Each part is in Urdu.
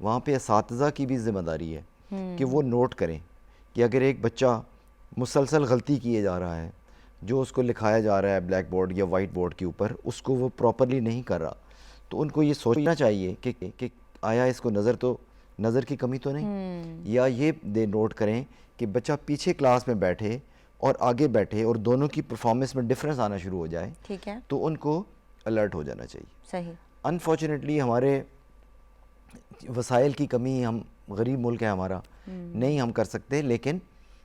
وہاں پہ اساتذہ کی بھی ذمہ داری ہے کہ وہ نوٹ کریں کہ اگر ایک بچہ مسلسل غلطی کیے جا رہا ہے، جو اس کو لکھایا جا رہا ہے بلیک بورڈ یا وائٹ بورڈ کے اوپر، اس کو وہ پراپرلی نہیں کر رہا، تو ان کو یہ سوچنا چاہیے کہ آیا اس کو نظر کی کمی تو نہیں، یا یہ دے نوٹ کریں کہ بچہ پیچھے کلاس میں بیٹھے اور آگے بیٹھے اور دونوں کی پرفارمنس میں ڈفرینس آنا شروع ہو جائے، ٹھیک ہے، تو ان کو الرٹ ہو جانا چاہیے. صحیح. انفارچونیٹلی ہمارے وسائل کی کمی، ہم غریب ملک ہے ہمارا، نہیں ہم کر سکتے، لیکن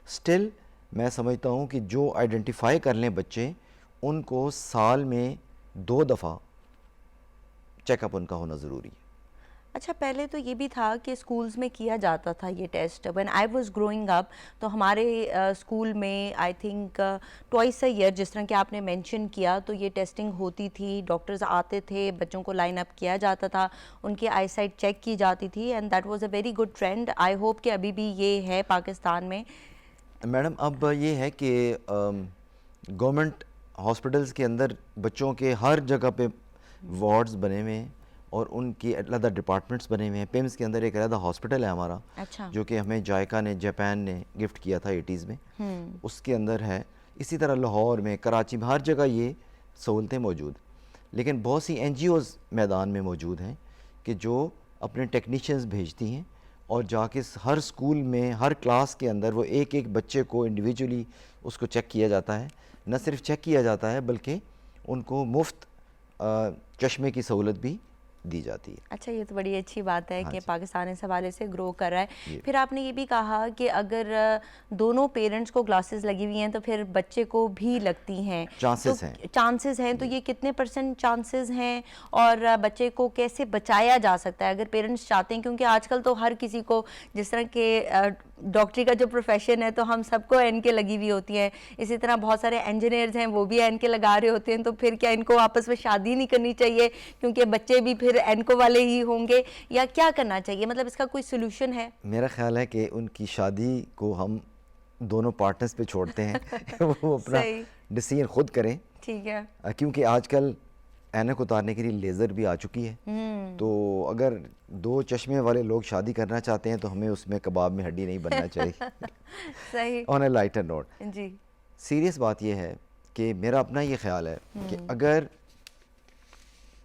سٹل میں سمجھتا ہوں کہ جو آئیڈینٹیفائی کر لیں بچے، ان کو سال میں 2 دفعہ چیک اپ ان کا ہونا ضروری ہے. اچھا، پہلے تو یہ بھی تھا کہ اسکولز میں کیا جاتا تھا یہ test. When I was growing up تو ہمارے اسکول میں I think twice a year, جس طرح کہ آپ نے مینشن کیا، تو یہ ٹیسٹنگ ہوتی تھی، ڈاکٹرز آتے تھے، بچوں کو لائن اپ کیا جاتا تھا، ان کی آئی سائٹ چیک کی جاتی تھی، and that was a very good trend. I hope کہ ابھی بھی یہ ہے پاکستان میں. میڈم اب یہ ہے کہ گورنمنٹ ہاسپٹلس کے اندر بچوں کے ہر جگہ پہ وارڈز بنے ہوئے ہیں اور ان کی علیحدہ ڈپارٹمنٹس بنے ہوئے ہیں. پیمز کے اندر ایک علیحدہ ہاسپٹل ہے ہمارا، اچھا، جو کہ ہمیں جائکا نے، جاپان نے گفٹ کیا تھا 80s میں، اس کے اندر ہے. اسی طرح لاہور میں، کراچی میں، ہر جگہ یہ سہولتیں موجود. لیکن بہت سی این جی اوز میدان میں موجود ہیں کہ جو اپنے ٹیکنیشینز بھیجتی ہیں اور جا کے ہر اسکول میں، ہر کلاس کے اندر وہ ایک ایک بچے کو انڈیویجولی اس کو چیک کیا جاتا ہے. نہ صرف چیک کیا جاتا ہے بلکہ ان کو مفت چشمے کی سہولت بھی دی جاتی ہے. اچھا، یہ تو بڑی اچھی بات ہے کہ پاکستان اس حوالے سے گرو کر رہا ہے. پھر آپ نے یہ بھی کہا کہ اگر دونوں پیرنٹس کو گلاسز لگی ہوئی ہیں تو پھر بچے کو بھی لگتی ہیں، چانسز ہیں. تو یہ کتنے % چانسز ہیں اور بچے کو کیسے بچایا جا سکتا ہے اگر پیرنٹس چاہتے ہیں؟ کیونکہ آج کل تو ہر کسی کو، جس طرح کہ ڈاکٹری کا جو پروفیشن ہے تو ہم سب کو اینکیں لگی ہوئی ہوتی ہیں، اسی طرح بہت سارے انجینئرز ہیں وہ بھی اینکیں لگا رہے ہوتے ہیں. تو پھر کیا ان کو آپس میں شادی نہیں کرنی چاہیے کیونکہ بچے بھی پھر اینکو والے ہی ہوں گے، یا کیا کرنا چاہیے؟ مطلب اس کا کوئی سولوشن ہے؟ میرا خیال ہے کہ ان کی شادی کو ہم دونوں پارٹنرز پہ چھوڑتے ہیں وہ اپنا ڈیسیژن خود کریں. ٹھیک ہے، کیونکہ آج کل اینک اتارنے کے لیے لیزر بھی آ چکی ہے. تو اگر 2 چشمے والے لوگ شادی کرنا چاہتے ہیں تو ہمیں اس میں کباب میں ہڈی نہیں بننا چاہیے. صحیح. آن اے لائٹر نوٹ، جی، سیریس بات یہ ہے کہ میرا اپنا یہ خیال ہے کہ اگر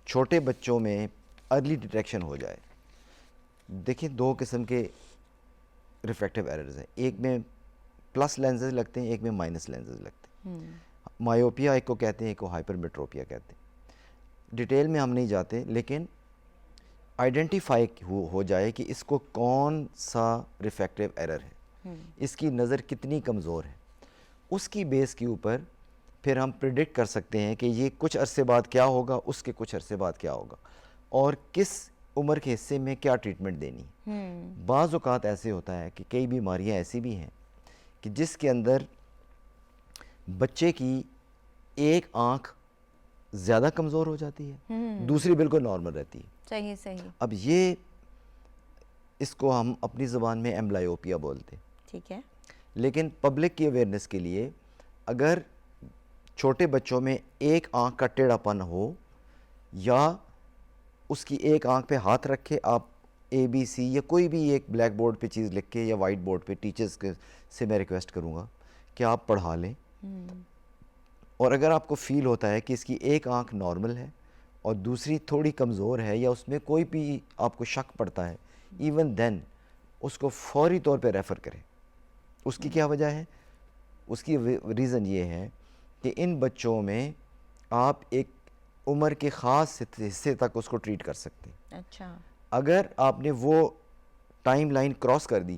چھوٹے بچوں میں ارلی ڈیٹیکشن ہو جائے، دیکھیں 2 قسم کے ریفریکٹیو ایررز ہیں، ایک میں پلس لینزز لگتے ہیں، ایک میں مائنس لینزز لگتے ہیں. مایوپیا ایک کو کہتے ہیں، ایک کو ہائپر میٹروپیا کہتے ہیں. ڈیٹیل میں ہم نہیں جاتے، لیکن آئیڈینٹیفائی ہو جائے کہ اس کو کون سا ریفریکٹیو ایرر ہے، اس کی نظر کتنی کمزور ہے، اس کی بیس کے اوپر پھر ہم پریڈکٹ کر سکتے ہیں کہ یہ کچھ عرصے بعد کیا ہوگا، اس کے کچھ عرصے بعد کیا ہوگا، اور کس عمر کے حصے میں کیا ٹریٹمنٹ دینی. بعض اوقات ایسے ہوتا ہے کہ کئی بیماریاں ایسی بھی ہیں کہ جس کے اندر بچے کی ایک آنکھ زیادہ کمزور ہو جاتی ہے، دوسری بالکل نارمل رہتی ہے. صحیح صحیح. اب یہ اس کو ہم اپنی زبان میں ایمبلائیوپیا بولتے ہیں. ٹھیک ہے. لیکن پبلک کی اویئرنیس کے لیے اگر چھوٹے بچوں میں ایک آنکھ کا ٹیڑھا پن ہو یا اس کی ایک آنکھ پہ ہاتھ رکھے آپ ABC یا کوئی بھی ایک بلیک بورڈ پہ چیز لکھ کے یا وائٹ بورڈ پہ ٹیچرز سے میں ریکویسٹ کروں گا کہ آپ پڑھا لیں. اور اگر آپ کو فیل ہوتا ہے کہ اس کی ایک آنکھ نارمل ہے اور دوسری تھوڑی کمزور ہے یا اس میں کوئی بھی آپ کو شک پڑتا ہے، ایون دین اس کو فوری طور پہ ریفر کریں. اس کی کیا وجہ ہے؟ اس کی ریزن یہ ہے کہ ان بچوں میں آپ ایک عمر کے خاص حصے تک اس کو ٹریٹ کر سکتے ہیں. اچھا. اگر آپ نے وہ ٹائم لائن کراس کر دی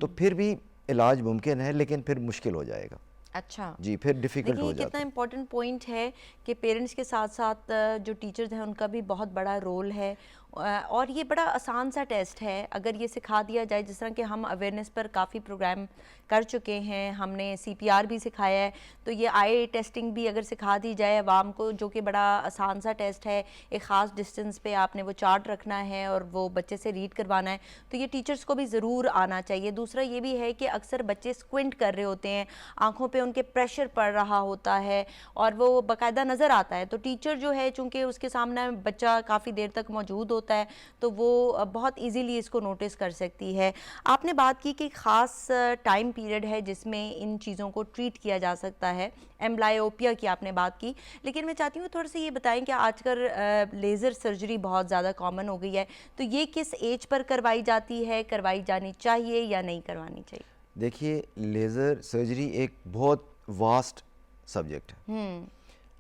تو پھر بھی علاج ممکن ہے، لیکن پھر مشکل ہو جائے گا. اچھا جی، پھر ڈیفیکلٹ ہو جاتا ہے. کتنا امپورٹنٹ پوائنٹ ہے کہ پیرنٹس کے ساتھ ساتھ جو ٹیچرز ہیں ان کا بھی بہت بڑا رول ہے. اور یہ بڑا آسان سا ٹیسٹ ہے اگر یہ سکھا دیا جائے. جس طرح کہ ہم اویئرنیس پر کافی پروگرام کر چکے ہیں، ہم نے CPR بھی سکھایا ہے، تو یہ آئی ٹیسٹنگ بھی اگر سکھا دی جائے عوام کو، جو کہ بڑا آسان سا ٹیسٹ ہے، ایک خاص ڈسٹنس پہ آپ نے وہ چارٹ رکھنا ہے اور وہ بچے سے ریڈ کروانا ہے، تو یہ ٹیچرز کو بھی ضرور آنا چاہیے. دوسرا یہ بھی ہے کہ اکثر بچے سکوینٹ کر رہے ہوتے ہیں، آنکھوں پہ ان کے پریشر پڑ رہا ہوتا ہے اور وہ باقاعدہ نظر آتا ہے، تو ٹیچر جو ہے چونکہ اس کے سامنے بچہ کافی دیر تک موجود ہوتا ہوتا ہے تو وہ بہت ایزیلی اس کو نوٹس کر سکتی ہے. آپ نے بات کی کہ ایک خاص ٹائم پیریڈ ہے جس میں ان چیزوں کو ٹریٹ کیا جا سکتا ہے, ایمبلائیوپیا کی آپ نے بات کی, لیکن میں چاہتی ہوں تھوڑا سا یہ بتائیں کہ آج کل لیزر سرجری بہت زیادہ کامن ہو گئی ہے, تو یہ کس ایج پر کروائی جاتی ہے, کروائی جانی چاہیے یا نہیں کروانی چاہیے؟ دیکھیے لیزر سرجری ایک بہت واسٹ سبجیکٹ ہے.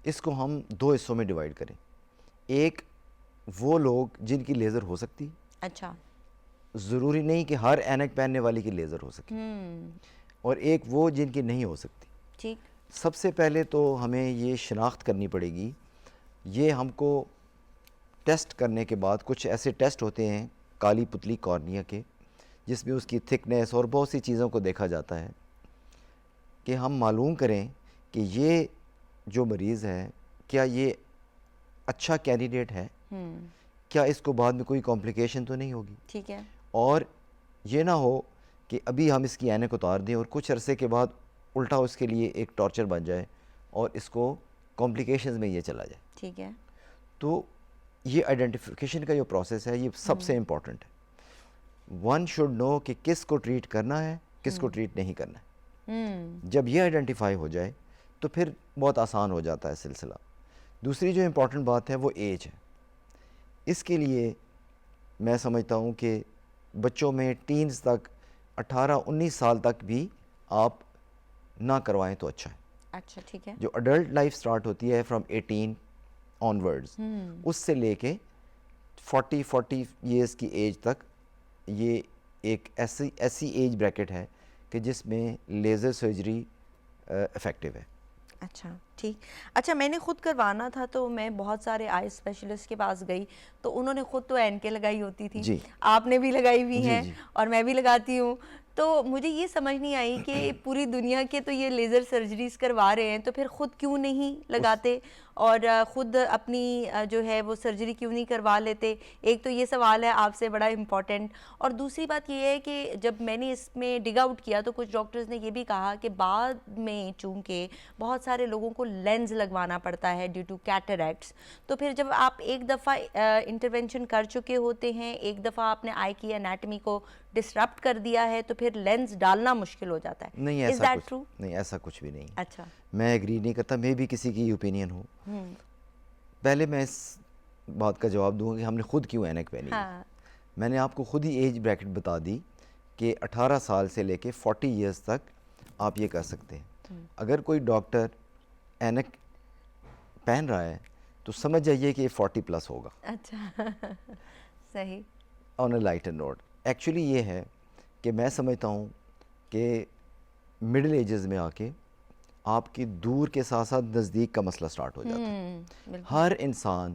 اس کو ہم دو حصوں میں ڈیوائیڈ کریں. ایک وہ لوگ جن کی لیزر ہو سکتی, اچھا, ضروری نہیں کہ ہر اینک پہننے والی کی لیزر ہو سکے, اور ایک وہ جن کی نہیں ہو سکتی. ٹھیک. سب سے پہلے تو ہمیں یہ شناخت کرنی پڑے گی, یہ ہم کو ٹیسٹ کرنے کے بعد کچھ ایسے ٹیسٹ ہوتے ہیں کالی پتلی کارنیا کے, جس میں اس کی تھکنیس اور بہت سی چیزوں کو دیکھا جاتا ہے کہ ہم معلوم کریں کہ یہ جو مریض ہے کیا یہ اچھا کینڈیڈیٹ ہے, کیا اس کو بعد میں کوئی کمپلیکیشن تو نہیں ہوگی. ٹھیک ہے. اور یہ نہ ہو کہ ابھی ہم اس کی اینک اتار دیں اور کچھ عرصے کے بعد الٹا اس کے لیے ایک ٹارچر بن جائے اور اس کو کمپلیکیشنز میں یہ چلا جائے. ٹھیک ہے. تو یہ آئیڈینٹیفیکیشن کا جو پروسیس ہے یہ سب سے امپورٹنٹ ہے. ون شوڈ نو کہ کس کو ٹریٹ کرنا ہے, کس کو ٹریٹ نہیں کرنا ہے. جب یہ آئیڈینٹیفائی ہو جائے تو پھر بہت آسان ہو جاتا ہے سلسلہ. دوسری جو امپورٹنٹ بات ہے وہ ایج ہے. اس کے لیے میں سمجھتا ہوں کہ بچوں میں ٹینز تک 18-19 سال تک بھی آپ نہ کروائیں تو اچھا ہے. اچھا, ٹھیک ہے. جو اڈلٹ لائف سٹارٹ ہوتی ہے فرام 18 آن ورڈز, اس سے لے کے 40 ایئرس کی ایج تک یہ ایک ایسی ایج بریکٹ ہے کہ جس میں لیزر سرجری افیکٹو ہے. اچھا, ٹھیک. اچھا, میں نے خود کروانا تھا تو میں بہت سارے آئی اسپیشلسٹ کے پاس گئی تو انہوں نے خود تو اینکیں لگائی ہوتی تھی, آپ نے بھی لگائی ہوئی ہیں اور میں بھی لگاتی ہوں, تو مجھے یہ سمجھ نہیں آئی کہ پوری دنیا کے تو یہ لیزر سرجریز کروا رہے ہیں تو پھر خود کیوں نہیں لگاتے اور خود اپنی جو ہے وہ سرجری کیوں نہیں کروا لیتے. ایک تو یہ سوال ہے آپ سے بڑا امپورٹنٹ, اور دوسری بات یہ ہے کہ جب میں نے اس میں ڈگ آؤٹ کیا تو کچھ ڈاکٹرز نے یہ بھی کہا کہ بعد میں چونکہ بہت سارے لوگوں کو لینز لگوانا پڑتا ہے ڈیو ٹو کیٹریکٹس, تو پھر جب آپ ایک دفعہ انٹرونشن کر چکے ہوتے ہیں, ایک دفعہ آپ نے آئی کی انیٹمی کو ڈسرپٹ کر دیا ہے تو پھر لینز ڈالنا مشکل ہو جاتا ہے. نہیں ایسا کچھ بھی نہیں. اچھا, میں ایگری نہیں کرتا, میں بھی کسی کی اوپینین ہوں. پہلے میں اس بات کا جواب دوں گا کہ ہم نے خود کیوں اینک پہنی. میں نے آپ کو خود ہی ایج بریکٹ بتا دی کہ 18 سال سے لے کے 40 ایئرس تک آپ یہ کر سکتے ہیں. اگر کوئی ڈاکٹر اینک پہن رہا ہے تو سمجھ جائیے کہ یہ 40 پلس ہوگا. اچھا, صحیح. آن اے لائٹر نوٹ, ایکچولی یہ ہے کہ میں سمجھتا ہوں کہ مڈل ایجز میں آ کے آپ کی دور کے ساتھ ساتھ نزدیک کا مسئلہ سٹارٹ ہو جاتا ہے. ہر انسان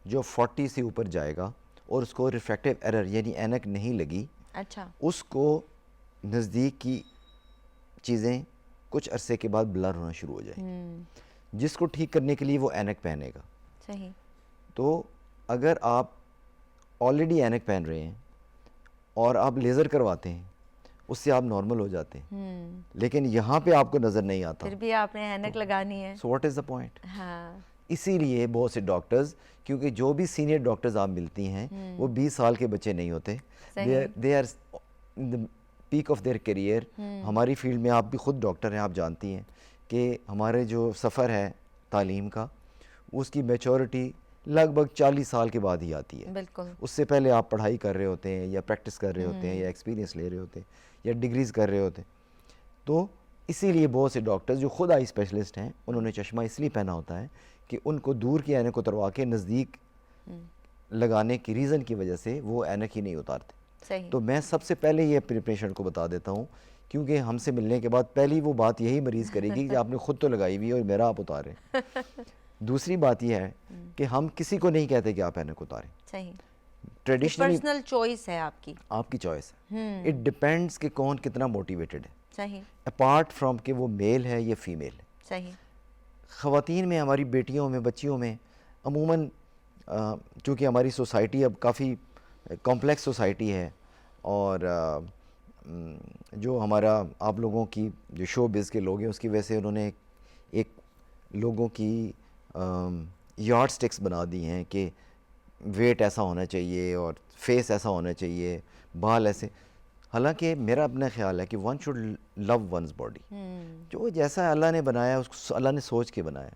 جو 40 سے اوپر جائے گا اور اس کو ریفریکٹیو ایرر یعنی اینک نہیں لگی, اچھا, اس کو نزدیک کی چیزیں کچھ عرصے کے بعد بلر ہونا شروع ہو جائیں, جس کو ٹھیک کرنے کے لیے وہ اینک پہنے گا. صحیح. تو اگر آپ آلریڈی اینک پہن رہے ہیں اور آپ لیزر کرواتے ہیں اس سے آپ نارمل ہو جاتے ہیں, لیکن یہاں پہ آپ کو نظر نہیں آتا, پھر بھی آپ نے اینک لگانی ہے. So what is the point. ہاں, اسی لیے بہت سے ڈاکٹرز, کیونکہ جو بھی سینئر ڈاکٹرز آپ ملتی ہیں وہ 20 سال کے بچے نہیں ہوتے, they are in the peak of their career. ہماری فیلڈ میں آپ بھی خود ڈاکٹر ہیں, آپ جانتی ہیں کہ ہمارے جو سفر ہے تعلیم کا اس کی میچورٹی لگ بھگ 40 سال کے بعد ہی آتی ہے. بالکل. اس سے پہلے آپ پڑھائی کر رہے ہوتے ہیں یا پریکٹس کر رہے ہوتے ہیں یا ایکسپیرینس لے رہے ہوتے ہیں یا ڈگریز کر رہے ہوتے ہیں. تو اسی لیے بہت سے ڈاکٹرز جو خود آئی اسپیشلسٹ ہیں انہوں نے چشمہ اس لیے پہنا ہوتا ہے کہ ان کو دور کی اینک اتروا کے نزدیک لگانے کی ریزن کی وجہ سے وہ اینک ہی نہیں اتارتے. صحیح. تو میں سب سے پہلے یہ اپنے پیشنٹ کو بتا دیتا ہوں, کیونکہ ہم سے ملنے کے بعد پہلی وہ بات یہی مریض کرے گی کہ آپ نے خود تو لگائی ہوئی اور میرا آپ اتاریں. دوسری بات یہ ہے کہ ہم کسی کو نہیں کہتے کہ آپ اینک اتاریں. صحیح. ٹریڈیشنلی پرسنل چوائس ہے آپ کی, آپ کی چوائس ہے. اٹ ڈپینڈس کہ کون کتنا موٹیویٹڈ ہے. صحیح. اپارٹ فرام کہ وہ میل ہے یا فیمیل ہے. صحیح. خواتین میں, ہماری بیٹیوں میں, بچیوں میں عموماً چونکہ ہماری سوسائٹی اب کافی کمپلیکس سوسائٹی ہے اور جو ہمارا آپ لوگوں کی جو شو بز کے لوگ ہیں اس کی وجہ سے انہوں نے ایک لوگوں کی یارڈ سٹکس بنا دی ہیں کہ ویٹ ایسا ہونا چاہیے اور فیس ایسا ہونا چاہیے, بال ایسے. حالانکہ میرا اپنا خیال ہے کہ one should love one's body. جو جیسا اللہ نے بنایا اس کو اللہ نے سوچ کے بنایا.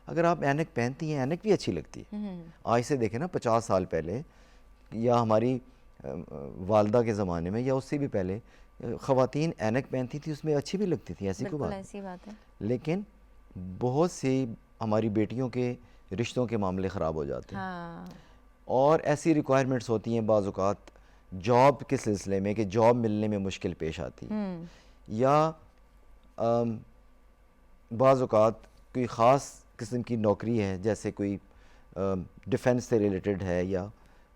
اگر آپ اینک پہنتی ہیں, اینک بھی اچھی لگتی ہے. آج سے دیکھیں نا 50 سال پہلے یا ہماری والدہ کے زمانے میں یا اس سے بھی پہلے خواتین اینک پہنتی تھی, اس میں اچھی بھی لگتی تھی, ایسی کوئی ایسی بات ہے. لیکن بہت سی ہماری بیٹیوں کے رشتوں کے معاملے خراب ہو جاتے ہیں, اور ایسی ریکوائرمنٹس ہوتی ہیں بعض اوقات جاب کے سلسلے میں کہ جاب ملنے میں مشکل پیش آتی ہے, یا بعض اوقات کوئی خاص قسم کی نوکری ہے جیسے کوئی ڈیفنس سے ریلیٹڈ ہے, یا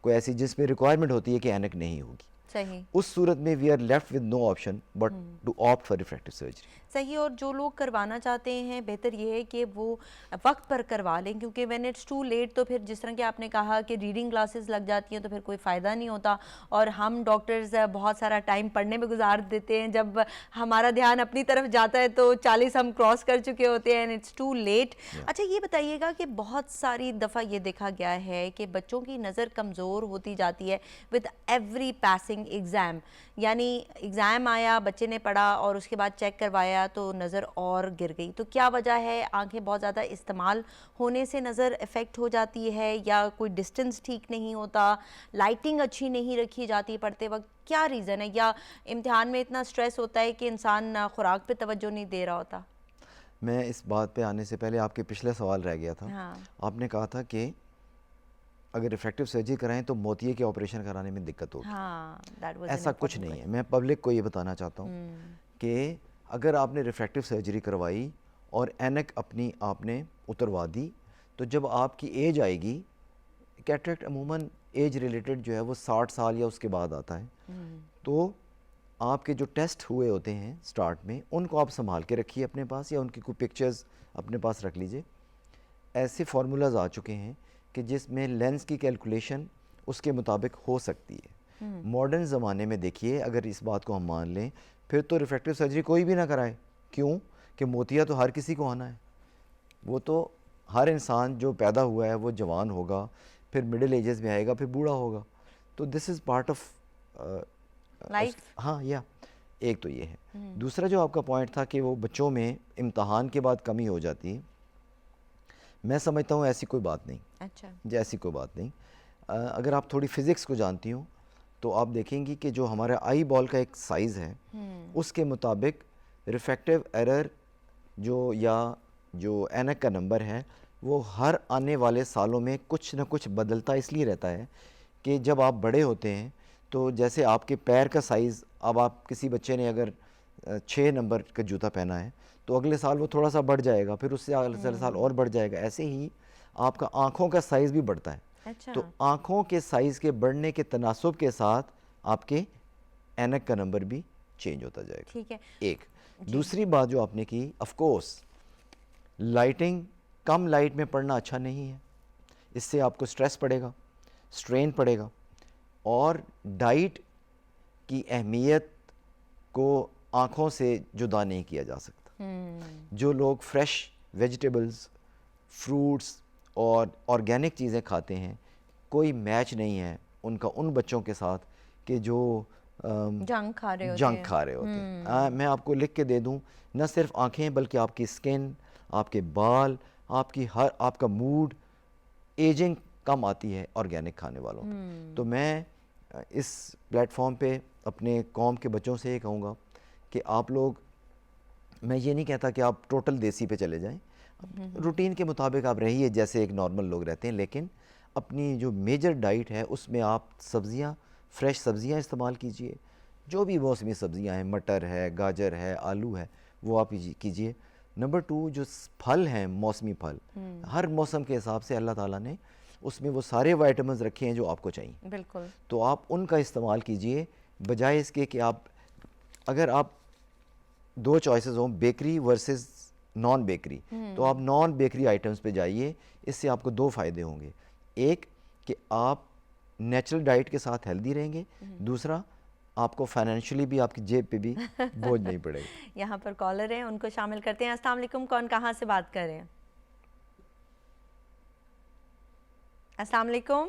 کوئی ایسی جس میں ریکوائرمنٹ ہوتی ہے کہ اینک نہیں ہوگی. صحیح. اس صورت میں we are left with no option but to opt for refractive surgery. صحیح. اور جو لوگ کروانا چاہتے ہیں بہتر یہ ہے کہ وہ وقت پر کروا لیں, کیونکہ وین اٹس ٹو لیٹ تو پھر جس طرح کہ آپ نے کہا کہ ریڈنگ کلاسز لگ جاتی ہیں تو پھر کوئی فائدہ نہیں ہوتا, اور ہم ڈاکٹرز بہت سارا ٹائم پڑھنے میں گزار دیتے ہیں. جب ہمارا دھیان اپنی طرف جاتا ہے تو 40 ہم کراس کر چکے ہوتے ہیں, اینڈ اٹس ٹو لیٹ. اچھا یہ بتائیے گا کہ بہت ساری دفعہ یہ دیکھا گیا ہے کہ بچوں کی نظر کمزور ہوتی جاتی ہے ود ایوری پاسنگ ایگزام. یعنی ایگزام آیا, بچے نے پڑھا اور اس کے بعد چیک کروایا تو نظر اور گر گئی. تو کیا وجہ ہے؟ آنکھیں بہت زیادہ استعمال ہونے سے نظر افیکٹ ہو جاتی ہے, یا کوئی ڈسٹنس ٹھیک نہیں ہوتا, لائٹنگ اچھی نہیں رکھی جاتی پڑھتے وقت, کیا ریزن ہے؟ یا امتحان میں اتنا سٹریس ہوتا ہے کہ انسان خوراک پہ توجہ نہیں دے رہا ہوتا؟ میں اس بات پہ آنے سے پہلے آپ کے پچھلے سوال رہ گیا تھا. آپ نے کہا تھا کہ اگر ریفریکٹیو سرجری کرائیں تو موتیے کے آپریشن کرانے میں دقت ہوگی. ایسا کچھ نہیں ہے. میں پبلک کو یہ بتانا چاہتا ہوں کہ اگر آپ نے ریفریکٹیو سرجری کروائی اور اینک اپنی آپ نے اتروا دی, تو جب آپ کی ایج آئے گی, کیٹریکٹ عموماً ایج ریلیٹڈ جو ہے وہ 60 سال یا اس کے بعد آتا ہے, تو آپ کے جو ٹیسٹ ہوئے ہوتے ہیں سٹارٹ میں ان کو آپ سنبھال کے رکھیے اپنے پاس, یا ان کی کوئی پکچرز اپنے پاس رکھ لیجئے. ایسے فارمولاز آ چکے ہیں کہ جس میں لینس کی کیلکولیشن اس کے مطابق ہو سکتی ہے. ماڈرن زمانے میں دیکھیے, اگر اس بات کو ہم مان لیں, پھر تو ریفریکٹیو سرجری کوئی بھی نہ کرائے. کیوں کہ موتیا تو ہر کسی کو آنا ہے. وہ تو ہر انسان جو پیدا ہوا ہے وہ جوان ہوگا, پھر مڈل ایجز میں آئے گا, پھر بوڑھا ہوگا. تو this is part of life. ہاں, یا ایک تو یہ ہے. دوسرا جو آپ کا پوائنٹ تھا کہ وہ بچوں میں امتحان کے بعد کمی ہو جاتی ہے, میں سمجھتا ہوں ایسی کوئی بات نہیں. اچھا, ایسی کوئی بات نہیں. اگر آپ تھوڑی فزکس کو جانتی ہوں تو آپ دیکھیں گی کہ جو ہمارا آئی بال کا ایک سائز ہے اس کے مطابق ریفریکٹیو ایرر جو اینک کا نمبر ہے وہ ہر آنے والے سالوں میں کچھ نہ کچھ بدلتا اس لیے رہتا ہے کہ جب آپ بڑے ہوتے ہیں تو جیسے آپ کے پیر کا سائز, اب آپ کسی بچے نے اگر 6 نمبر کا جوتا پہنا ہے تو اگلے سال وہ تھوڑا سا بڑھ جائے گا, پھر اس سے اگلے سال اور بڑھ جائے گا. ایسے ہی آپ کا آنکھوں کا سائز بھی بڑھتا ہے. تو آنکھوں کے سائز کے بڑھنے کے تناسب کے ساتھ آپ کے اینک کا نمبر بھی چینج ہوتا جائے گا. ٹھیک ہے. ایک دوسری بات جو آپ نے کی, of course lighting, come light میں پڑھنا اچھا نہیں ہے. اس سے آپ کو سٹریس پڑے گا, سٹرین پڑے گا, اور ڈائٹ کی اہمیت کو آنکھوں سے جدا نہیں کیا جا سکتا. جو لوگ فریش ویجیٹیبلز, فروٹس اور آرگینک چیزیں کھاتے ہیں, کوئی میچ نہیں ہے ان کا ان بچوں کے ساتھ کہ جو جنک کھا رہے ہوتے ہیں. میں آپ کو لکھ کے دے دوں, نہ صرف آنکھیں بلکہ آپ کی سکن, آپ کے بال, آپ کا موڈ, ایجنگ کم آتی ہے آرگینک کھانے والوں پہ. تو میں اس پلیٹ فارم پہ اپنے قوم کے بچوں سے یہ کہوں گا کہ آپ لوگ, میں یہ نہیں کہتا کہ آپ ٹوٹل دیسی پہ چلے جائیں, روٹین کے مطابق آپ رہیے جیسے ایک نارمل لوگ رہتے ہیں, لیکن اپنی جو میجر ڈائٹ ہے اس میں آپ سبزیاں, فریش سبزیاں استعمال کیجئے. جو بھی موسمی سبزیاں ہیں, مٹر ہے, گاجر ہے, آلو ہے, وہ آپ کیجئے. نمبر 2, جو پھل ہیں, موسمی پھل, ہر موسم کے حساب سے اللہ تعالیٰ نے اس میں وہ سارے وائٹامنز رکھے ہیں جو آپ کو چاہیے. بالکل. تو آپ ان کا استعمال کیجئے, بجائے اس کے کہ اگر آپ 2 چوائسز ہوں, بیکری ورسز نان بیکری, تو آپ نان بیکری آئٹمز پہ جائیے. اس سے آپ کو 2 فائدے ہوں گے. ایک کہ آپ نیچرل ڈائٹ کے ساتھ ہیلدی رہیں گے, دوسرا آپ کو فائنینشلی بھی, آپ کی جیب پہ بھی بوجھ نہیں پڑے گا. یہاں پر کالر ہیں, ان کو شامل کرتے ہیں. السلام علیکم, کون کہاں سے بات کر رہے ہیں؟ السلام علیکم.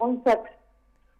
59।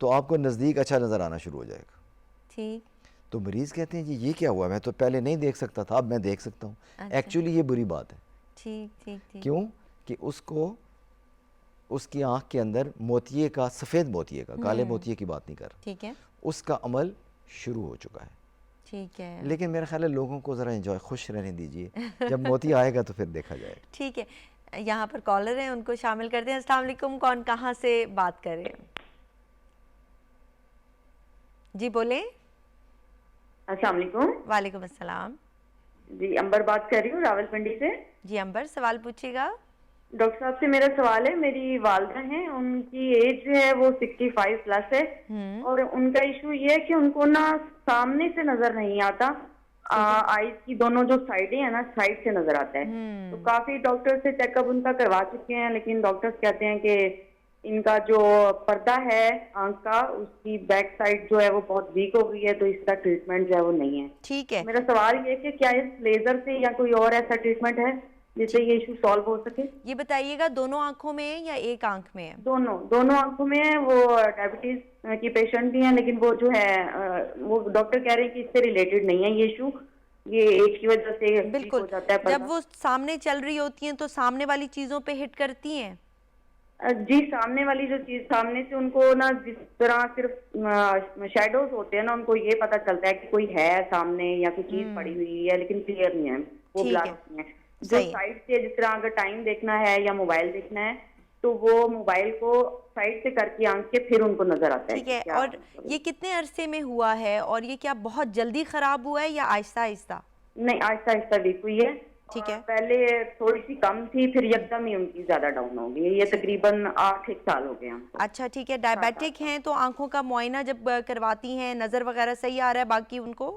تو آپ کو نزدیک اچھا نظر آنا شروع ہو جائے گا. ٹھیک. تو مریض کہتے ہیں جی یہ کیا ہوا, میں تو پہلے نہیں دیکھ سکتا تھا, اب میں دیکھ سکتا ہوں. ایکچولی یہ بری بات ہے. ٹھیک ٹھیک ٹھیک. کیوں کہ اس کو اس کی آنکھ کے اندر موتیے کا, سفید موتیے کا, کالے موتیے کی بات نہیں کر رہا, ٹھیک ہے. اس کا عمل شروع ہو چکا ہے. ٹھیک ہے. لیکن میرا خیال ہے لوگوں کو ذرا انجوائے, خوش رہنے دیجئے, جب موتی آئے گا تو پھر دیکھا جائے گا. ٹھیک ہے. یہاں پر کالر ہیں, ان کو شامل کرتے ہیں. السلام علیکم, کون کہاں سے بات کر رہے ہیں؟ جی بولیں. السلام علیکم. وعلیکم السلام. جی امبر بات کر رہی ہوں راول پنڈی سے. جی امبر, سوال پوچھیے گا. ڈاکٹر صاحب سے میرا سوال ہے, میری والدہ ہیں, ان کی ایج جو ہے وہ 65 پلس ہے, اور ان کا ایشو یہ ہے کہ ان کو نا سامنے سے نظر نہیں آتا, آئیز کی دونوں جو سائڈیں ہیں نا, سائڈ سے نظر آتا ہے. تو کافی ڈاکٹر سے چیک اپ ان کا کروا چکے ہیں, لیکن ڈاکٹرز کہتے ہیں کہ ان کا جو پردہ ہے آنکھ کا, اس کی بیک سائڈ جو ہے وہ بہت ویک ہو گئی ہے, تو اس کا ٹریٹمنٹ جو ہے وہ نہیں ہے. ٹھیک ہے. میرا سوال یہ ہے کہ کیا اس لیزر سے یا کوئی اور ایسا ٹریٹمنٹ ہے جس سے یہ ایشو سالو ہو سکے؟ یہ بتائیے گا دونوں آنکھوں میں ہے یا ایک آنکھ میں ہے؟ دونوں آنکھوں میں ہے. وہ ڈائبٹیز کی پیشنٹ بھی ہیں, لیکن وہ جو ہے وہ ڈاکٹر کہہ رہے ہیں کہ اس سے ریلیٹڈ نہیں ہے یہ ایشو, یہ ایج کی وجہ سے ویک ہو جاتا ہے. جب وہ سامنے چل رہی ہوتی ہیں تو سامنے والی چیزوں پہ ہٹ کرتی ہیں؟ جی, سامنے والی جو چیز, سامنے سے ان کو نا جس طرح صرف شیڈوز ہوتے ہیں نا, ان کو یہ پتا چلتا ہے کہ کوئی ہے سامنے یا کوئی چیز پڑی ہوئی ہے, لیکن کلیئر نہیں ہے, وہ بلیک ہوتی ہیں. جو سائڈ سے جس طرح اگر ٹائم دیکھنا ہے یا موبائل دیکھنا ہے تو وہ موبائل کو سائڈ سے کر کے آنکھ کے پھر ان کو نظر آتا ہے. ٹھیک ہے. اور یہ کتنے عرصے میں ہوا ہے, اور یہ کیا بہت جلدی خراب ہوا ہے یا آہستہ آہستہ؟ نہیں, آہستہ آہستہ ویک ہوئی ہے. ٹھیک ہے. پہلے تھوڑی سی کم تھی, پھر یکدم ہی ان کی زیادہ ڈاؤن ہو گئی. یہ تقریباً 8 سال ہو گئے ہیں. اچھا ٹھیک ہے. ڈائبیٹک ہیں تو آنکھوں کا معائنہ جب کرواتی ہیں نظر وغیرہ صحیح آ رہا ہے باقی ان کو؟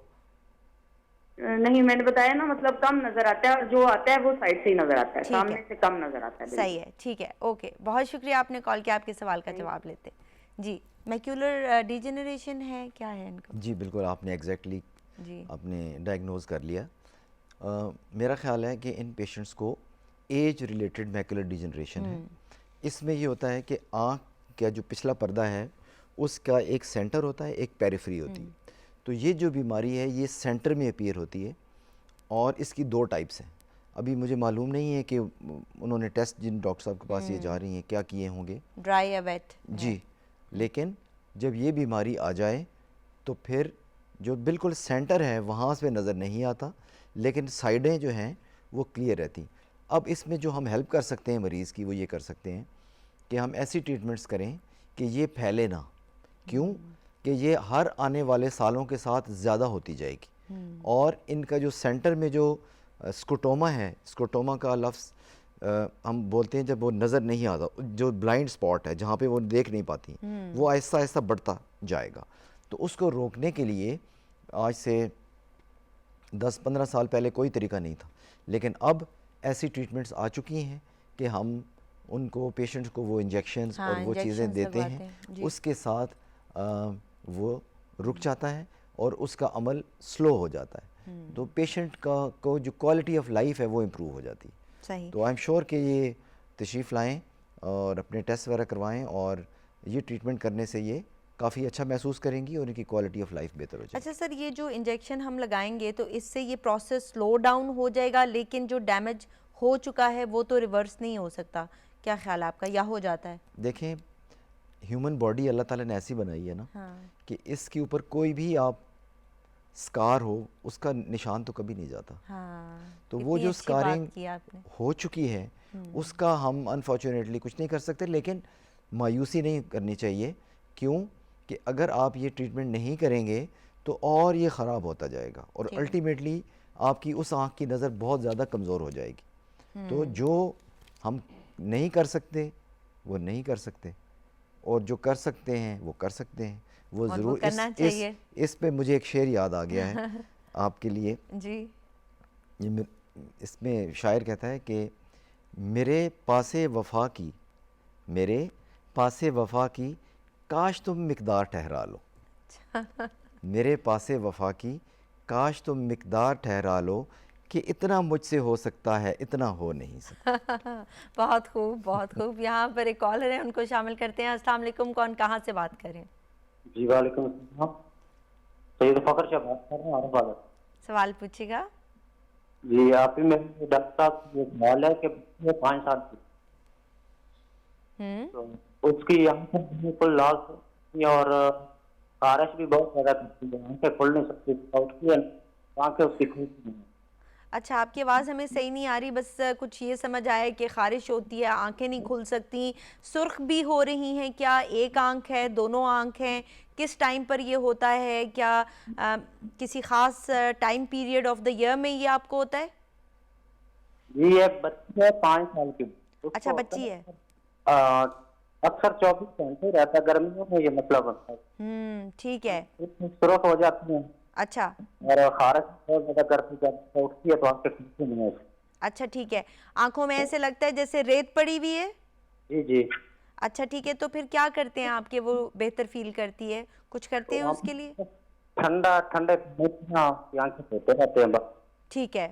نہیں, میں نے بتایا نا, مطلب کم نظر آتا ہے, اور جو آتا ہے وہ سائڈ سے ہی نظر آتا ہے, سامنے سے کم نظر آتا ہے. صحیح ہے. ٹھیک ہے, اوکے, بہت شکریہ آپ نے کال کیا, آپ کے سوال کا جواب لیتے. جی, میکولر ڈیجنریشن ہے, کیا ہے ان کو؟ جی بالکل, آپ نے ایگزیکٹلی آپ نے ڈائگنوز کر لیا. میرا خیال ہے کہ ان پیشنٹس کو ایج ریلیٹڈ میکولر ڈیجنریشن ہے. اس میں یہ ہوتا ہے کہ آنکھ کا جو پچھلا پردہ ہے اس کا ایک سینٹر ہوتا ہے, ایک پیریفری ہوتی ہے. تو یہ جو بیماری ہے یہ سینٹر میں اپیئر ہوتی ہے, اور اس کی 2 ٹائپس ہیں. ابھی مجھے معلوم نہیں ہے کہ انہوں نے ٹیسٹ جن ڈاکٹر صاحب کے پاس یہ جا رہی ہیں کیا کیے ہوں گے, ڈرائی یا ویٹ. جی, لیکن جب یہ بیماری آ جائے تو پھر جو بالکل سینٹر ہے وہاں سے نظر نہیں آتا, لیکن سائڈیں جو ہیں وہ کلیئر رہتی. اب اس میں جو ہم ہیلپ کر سکتے ہیں مریض کی وہ یہ کر سکتے ہیں کہ ہم ایسی ٹریٹمنٹس کریں کہ یہ پھیلے نہ. کیوں کہ یہ ہر آنے والے سالوں کے ساتھ زیادہ ہوتی جائے گی, اور ان کا جو سینٹر میں جو اسکوٹوما ہے, اسکوٹوما کا لفظ ہم بولتے ہیں جب وہ نظر نہیں آتا, جو بلائنڈ سپاٹ ہے جہاں پہ وہ دیکھ نہیں پاتی, وہ آہستہ آہستہ بڑھتا جائے گا. تو اس کو روکنے کے لیے آج سے 10-15 سال پہلے کوئی طریقہ نہیں تھا, لیکن اب ایسی ٹریٹمنٹس آ چکی ہیں کہ ہم ان کو پیشنٹس کو وہ انجیکشنز اور وہ چیزیں دیتے ہیں, اس کے ساتھ وہ رک جاتا ہے اور اس کا عمل سلو ہو جاتا ہے. تو پیشنٹ کو جو کوالٹی آف لائف ہے وہ امپروو ہو جاتی ہے. تو آئی ایم شیور کہ یہ تشریف لائیں اور اپنے ٹیسٹ وغیرہ کروائیں, اور یہ ٹریٹمنٹ کرنے سے یہ کافی اچھا محسوس کریں گی اور ان کی کوالٹی آف لائف بہتر ہو جائے گی. اچھا سر, یہ جو انجیکشن ہم لگائیں گے تو اس سے یہ پروسیس سلو ڈاؤن ہو جائے گا, لیکن جو ڈیمیج ہو چکا ہے وہ تو ریورس نہیں ہو سکتا, کیا خیال ہے آپ کا, یا ہو جاتا ہے؟ دیکھیں, ہیومن باڈی اللہ تعالیٰ نے ایسی بنائی ہے نا کہ اس کے اوپر کوئی بھی آپ سکار ہو اس کا نشان تو کبھی نہیں جاتا. تو وہ جو سکارنگ ہو چکی ہے اس کا ہم انفارچونیٹلی کچھ نہیں کر سکتے, لیکن مایوسی نہیں کرنی چاہیے. کیوں کہ اگر آپ یہ ٹریٹمنٹ نہیں کریں گے تو اور یہ خراب ہوتا جائے گا, اور الٹیمیٹلی آپ کی اس آنکھ کی نظر بہت زیادہ کمزور ہو جائے گی. تو جو ہم نہیں کر سکتے وہ نہیں کر سکتے, اور جو کر سکتے ہیں وہ کر سکتے ہیں, وہ ضرور. اس پہ مجھے ایک شعر یاد آ گیا ہے آپ کے لیے. جی, اس میں شاعر کہتا ہے کہ میرے پاس وفا کی, میرے پاس وفا کی کاش تم مقدار ٹھہرا لو, میرے پاس وفا کی کاش تم مقدار ٹھہرا لو, کہ اتنا مجھ سے ہو سکتا ہے اتنا ہو نہیں سکتا. بہت خوب, بہت خوب. یہاں پر ایک کالر ہے, ان کو شامل کرتے ہیں. السلام علیکم, کون کہاں سے بات کریں؟ جی وعلیکم السلام. سید فخر شاہ بات کر رہے ہیں عارف آباد. سوال پوچھیے گا. جی آپ ہی میرے ڈاکٹر صاحب یہ سوال ہے کہ بچے 5 سال کی تو اس کی آنکھیں بالکل لال ہوتی ہیں اور خارش بھی بہت زیادہ کرتی ہے, آنکھیں کھل نہیں سکتی, اٹھتی ہے آنکھیں اس کی کھلتی نہیں. اچھا, آپ کی آواز ہمیں صحیح نہیں آ رہی, بس کچھ یہ سمجھ آیا کہ خارش ہوتی ہے, آنکھیں نہیں کھل سکتی, سرخ بھی ہو رہی ہیں, کیا ایک آنکھ ہے, دونوں آنکھ ہیں, کس ٹائم پر یہ ہوتا ہے, کیا کسی خاص time period of the year میں یہ آپ کو ہوتا ہے؟ جی ایک بچی ہے 5 سال کی, اس اچھا, کو بچی ہے. اکثر 24 گھنٹے رہتا ہے, گرمیوں میں یہ مسئلہ بنتا ہے, ٹھیک ہے. سرخ ہو جاتی ہیں اچھا اور خارش بہت زیادہ کرتی ہے, جب اٹھتی ہے تو آنکھیں کھلتی نہیں ہے. اچھا ٹھیک ہے, آنکھوں میں ایسے لگتا ہے جیسے ریت پڑی ہوئی ہے. جی جی. اچھا ٹھیک ہے, تو پھر کیا کرتے ہیں آپ کے وہ بہتر فیل کرتی ہے, کچھ کرتے ہیں اس کے لیے؟ ٹھنڈے کی آنکھیں دھوتے رہتے ہیں بس. ٹھیک ہے,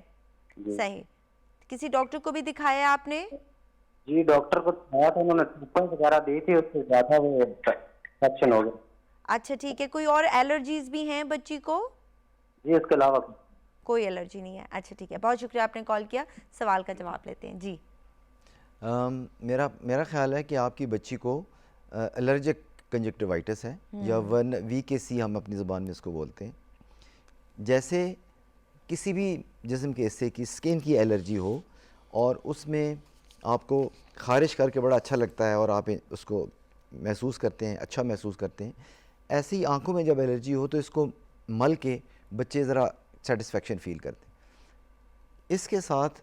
جی صحیح. کسی ڈاکٹر کو بھی دکھایا ہے آپ نے؟ جی ڈاکٹر کو دکھایا تھا, انہوں نے ٹریٹمنٹ وغیرہ دی تھی, اس سے زیادہ وہ انفیکشن ہو گیا. اچھا ٹھیک ہے, کوئی اور الرجیز بھی ہیں بچی کو؟ جی اس کے علاوہ کوئی الرجی نہیں ہے. اچھا ٹھیک ہے, بہت شکریہ آپ نے کال کیا. سوال کا جواب لیتے ہیں. جی میرا خیال ہے کہ آپ کی بچی کو الرجک کنجکٹیوائٹس ہے, یا VKC ہم اپنی زبان میں اس کو بولتے ہیں. جیسے کسی بھی جسم کے حصے کی سکن کی الرجی ہو اور اس میں آپ کو خارش کر کے بڑا اچھا لگتا ہے اور آپ اس کو محسوس کرتے ہیں, اچھا محسوس کرتے ہیں, ایسے ہی آنکھوں میں جب الرجی ہو تو اس کو مل کے بچے ذرا سیٹسفیکشن فیل کرتے ہیں. اس کے ساتھ